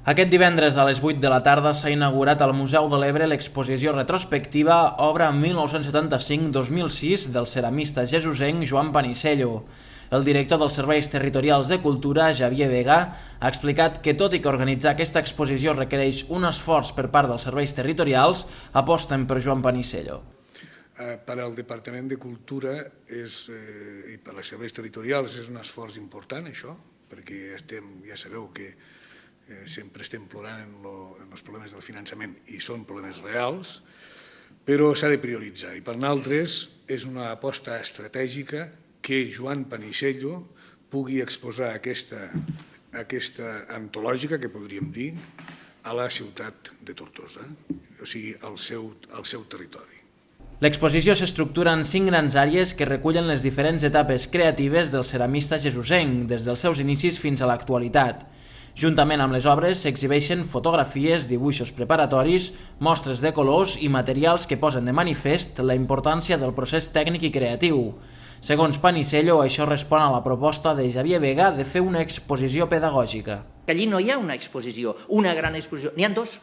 Aquest divendres a les 8 de la tarda s'ha inaugurat al Museu de l'Ebre l'exposició retrospectiva Obra 1975-2006 del ceramista jesusenc Joan Panisello. El director dels Serveis Territorials de Cultura, Xavier Vega, ha explicat que tot i que organitzar aquesta exposició requereix un esforç per part dels serveis territorials, aposten per Joan Panisello. Per al Departament de Cultura i per als serveis territorials és un esforç important, això, perquè ja sabeu que sempre estem plorant en els problemes del finançament i són problemes reals, però s'ha de prioritzar. I per nosaltres és una aposta estratègica que Joan Panisello pugui exposar aquesta antològica, que podríem dir, a la ciutat de Tortosa, o sigui, al seu territori. L'exposició s'estructura en 5 grans àrees que recullen les diferents etapes creatives del ceramista jesusenc, des dels seus inicis fins a l'actualitat. Juntament amb les obres s'exhibeixen fotografies, dibuixos preparatoris, mostres de colors i materials que posen de manifest la importància del procés tècnic i creatiu. Segons Panisello, això respon a la proposta de Xavier Vega de fer una exposició pedagògica. Allí no hi ha una exposició, una gran exposició, n'hi ha dos.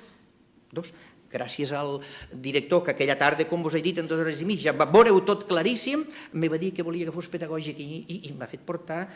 Gràcies al director, que aquella tarda, com vos he dit, en 2 hores i mitja, va veure-ho tot claríssim, me va dir que volia que fos pedagògic i m'ha fet portar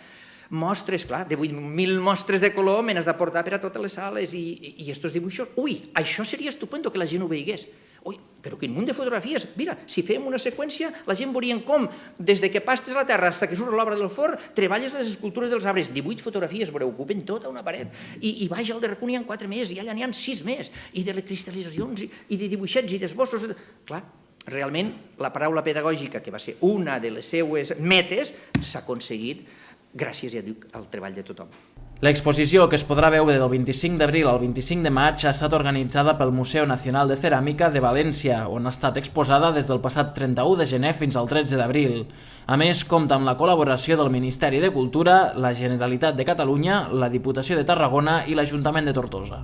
mostres, clar, de 8.000 mostres de color me n'has de portar per a totes les sales i estos dibuixos. Ui, això seria estupendo que la gent ho veigués. Ui, però quin munt de fotografies. Mira, si fèiem una seqüència, la gent veuria com, des que pastes a la terra fins que surt l'obra del forn, treballes les escultures dels arbres. 18 fotografies, veureu, ocupen tota una paret. I baix al darrere n'hi ha 4 més, i allà n'hi ha 6 més. I de les cristal·litzacions, i de dibuixets, i d'esbossos. Clar, realment, la paraula pedagògica, que va ser una de les seues metes, s'ha aconseguit gràcies, ja dic, al treball de tothom. L'exposició, que es podrà veure del 25 d'abril al 25 de maig, ha estat organitzada pel Museu Nacional de Ceràmica de València, on ha estat exposada des del passat 31 de gener fins al 13 d'abril. A més, compta amb la col·laboració del Ministeri de Cultura, la Generalitat de Catalunya, la Diputació de Tarragona i l'Ajuntament de Tortosa.